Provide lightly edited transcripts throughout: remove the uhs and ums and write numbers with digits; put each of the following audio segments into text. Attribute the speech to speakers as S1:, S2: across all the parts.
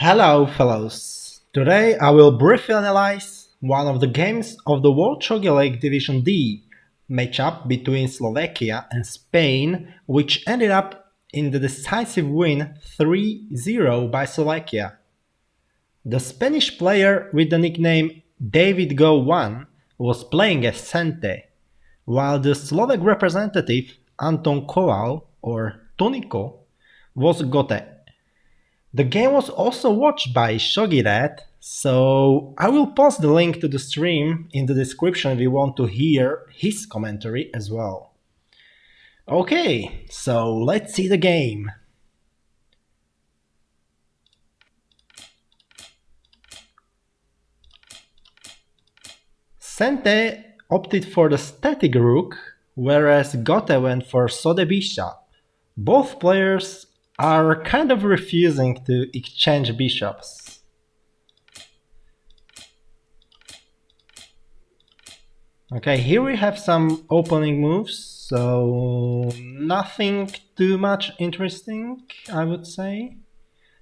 S1: Hello fellows! Today I will briefly analyze one of the games of the World Shogi League Division D matchup between Slovakia and Spain, which ended up in the decisive win 3-0 by Slovakia. The Spanish player with the nickname davidgo1 was playing as Sente, while the Slovak representative Anton Koval or tonyko was Gote. The game was also watched by Shogi, so I will post the link to the stream in the description if you want to hear his commentary as well. Okay, so let's see the game. Sente opted for the static rook, whereas Gote went for Sode bishop. Both players are kind of refusing to exchange bishops. Okay, here we have some opening moves, so nothing too much interesting, I would say.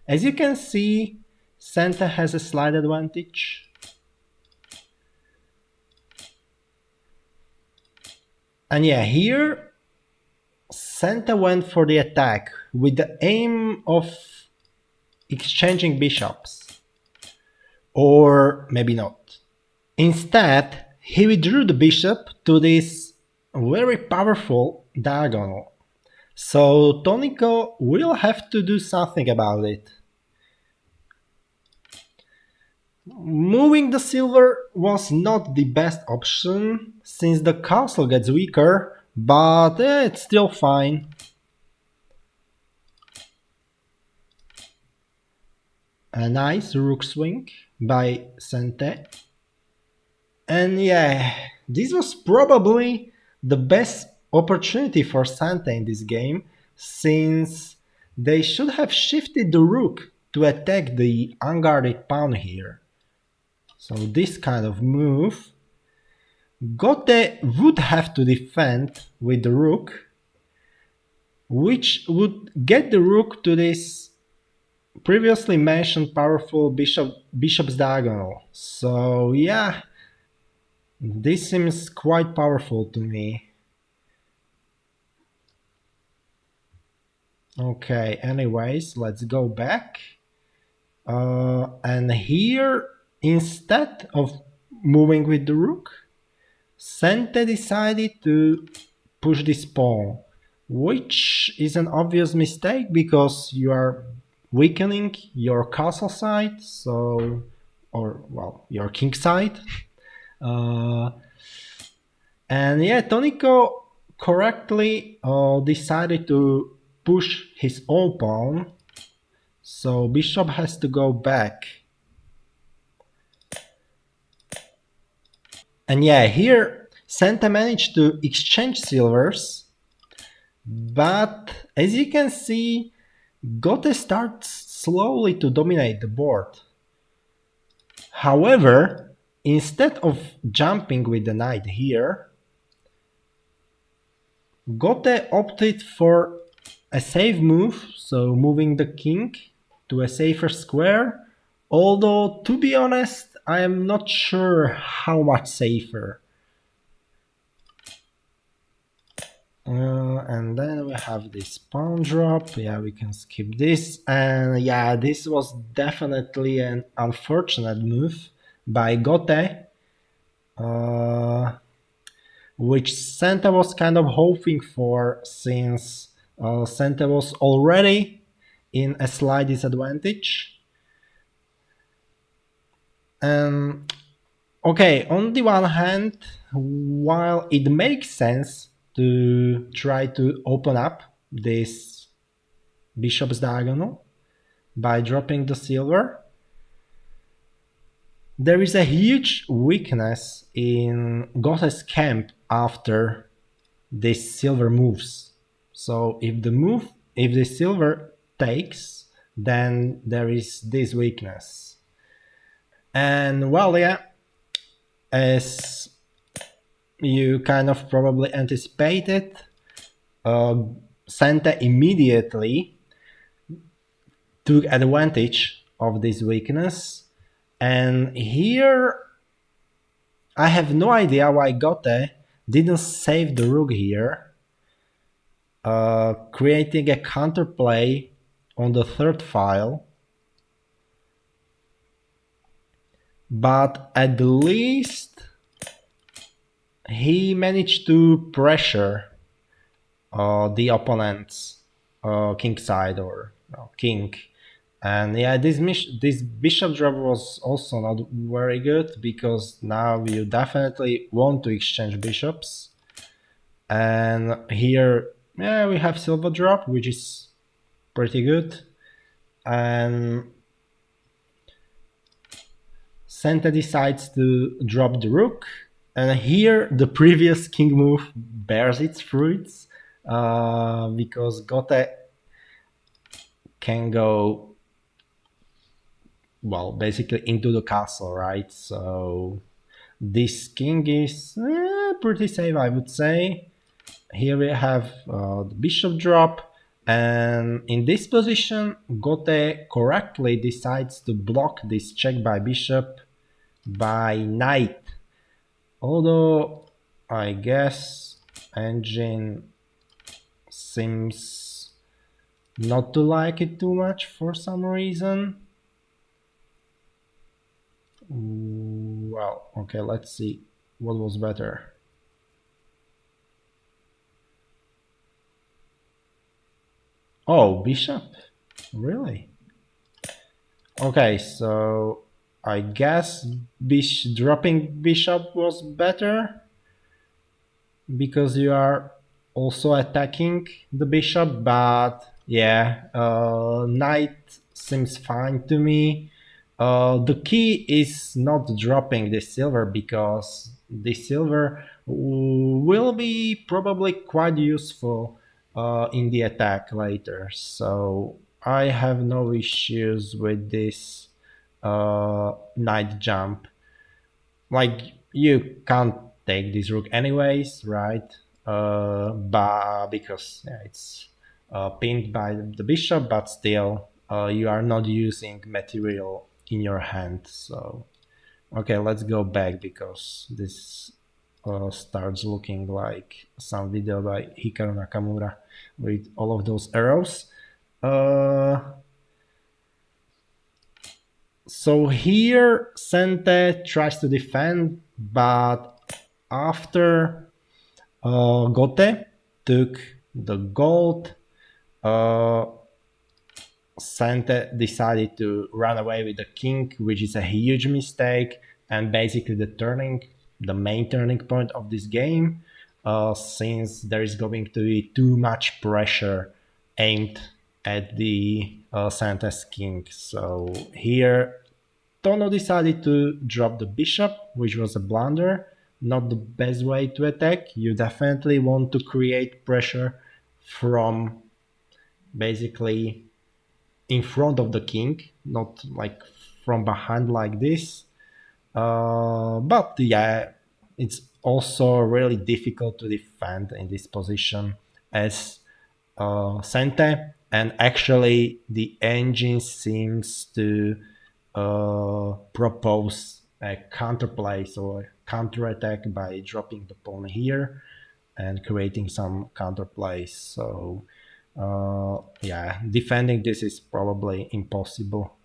S1: As you can see, Sente has a slight advantage. And yeah, here Sente went for the attack with the aim of exchanging bishops. Or maybe not. Instead, he withdrew the bishop to this very powerful diagonal. So tonyko will have to do something about it. Moving the silver was not the best option, since the castle gets weaker, but it's still fine. A nice rook swing by Sente. And yeah, this was probably the best opportunity for Sente in this game, since they should have shifted the rook to attack the unguarded pawn here. So this kind of move, Gote would have to defend with the rook, which would get the rook to this previously mentioned powerful bishop's diagonal. So yeah, this seems quite powerful to me. Okay, anyways, let's go back. And here, instead of moving with the rook, Sente decided to push this pawn, which is an obvious mistake because you are weakening your castle side, so, or well, your king side. And yeah, tonyko correctly decided to push his own pawn, so bishop has to go back. And yeah, here Sente managed to exchange silvers, but as you can see, Gote starts slowly to dominate the board. However, instead of jumping with the knight here, Gote opted for a safe move, so moving the king to a safer square, although to be honest, I am not sure how much safer. And then we have this pawn drop, yeah, we can skip this, and yeah, this was definitely an unfortunate move by Gote, which Sente was kind of hoping for, since Sente was already in a slight disadvantage. Okay, on the one hand, while it makes sense to try to open up this bishop's diagonal by dropping the silver, there is a huge weakness in Gote's camp after this silver moves. So if the silver takes, then there is this weakness. And well, yeah, as you kind of probably anticipated, Sente immediately took advantage of this weakness. And here I have no idea why Gote didn't save the rook here, creating a counterplay on the third file. But at least he managed to pressure the opponent's king side or king. And yeah, this bishop drop was also not very good because now you definitely want to exchange bishops. And here, yeah, we have silver drop, which is pretty good. And Sente decides to drop the rook. And here the previous king move bears its fruits because Gote can go, well, basically into the castle, right? So this king is pretty safe, I would say. Here we have the bishop drop, and in this position, Gote correctly decides to block this check by bishop by knight. Although I guess engine seems not to like it too much for some reason. Well, okay, let's see what was better. Oh, bishop? Really? Okay, so I guess dropping bishop was better because you are also attacking the bishop, but yeah, knight seems fine to me. The key is not dropping the silver because the silver will be probably quite useful in the attack later. So I have no issues with this knight jump. Like you can't take this rook anyways, right? But because yeah, it's pinned by the bishop, but still you are not using material in your hand. So okay, let's go back because this starts looking like some video by Hikaru Nakamura with all of those arrows. So here Sente tries to defend, but after Gote took the gold, uh, Sente decided to run away with the king, which is a huge mistake and basically the main turning point of this game, since there is going to be too much pressure aimed at the Sente's king. So here Tono decided to drop the bishop, which was a blunder, not the best way to attack. You definitely want to create pressure from basically in front of the king, not like from behind like this. But yeah, it's also really difficult to defend in this position as Sente, and actually the engine seems to propose a counterplay, so a counterattack by dropping the pawn here and creating some counterplays. So yeah, defending this is probably impossible.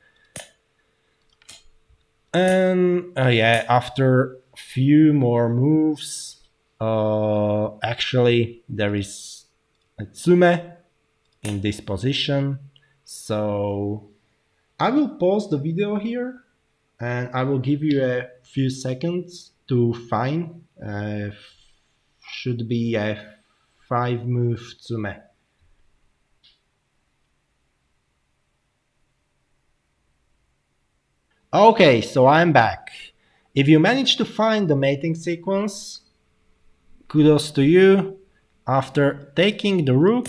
S1: And yeah, after few more moves, actually there is a tsume in this position. So I will pause the video here and I will give you a few seconds to find. Should be a 5-move tsume. Okay, so I'm back. If you managed to find the mating sequence, kudos to you. After taking the rook,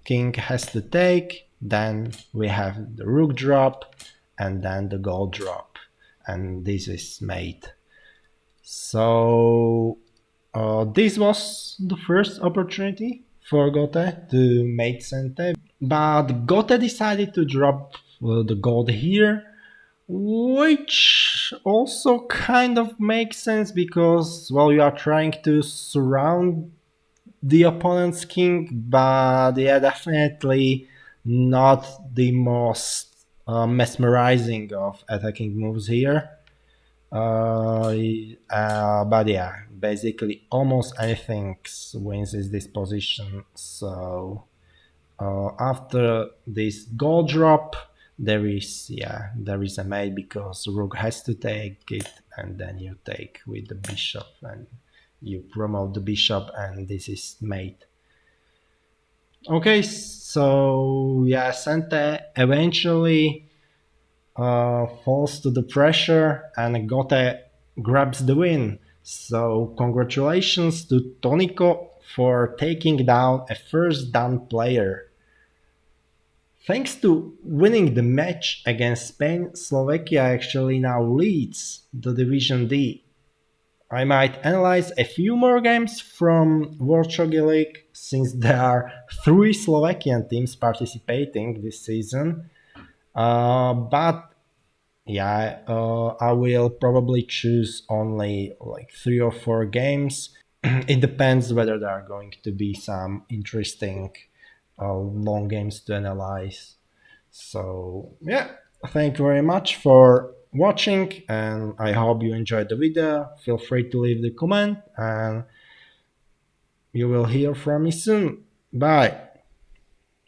S1: king has to take, then we have the rook drop, and then the gold drop. And this is mate. So this was the first opportunity for Gote to mate Sente, but Gote decided to drop the gold here, which also kind of makes sense because, well, you are trying to surround the opponent's king, but yeah, definitely not the most mesmerizing of attacking moves here. But yeah, basically almost anything wins this position. So after this gold drop, there is a mate because rook has to take it, and then you take with the bishop, and you promote the bishop, and this is mate. Okay, so yeah, Sente eventually falls to the pressure and Gote grabs the win. So congratulations to Tonyko for taking down a first dan player. Thanks to winning the match against Spain, Slovakia actually now leads the Division D. I might analyze a few more games from World Shogi League since there are three Slovakian teams participating this season. But yeah, I will probably choose only like 3 or 4 games. It depends whether there are going to be some interesting long games to analyze. So yeah, thank you very much for watching, and I hope you enjoyed the video. Feel free to leave the comment, and you will hear from me soon. Bye.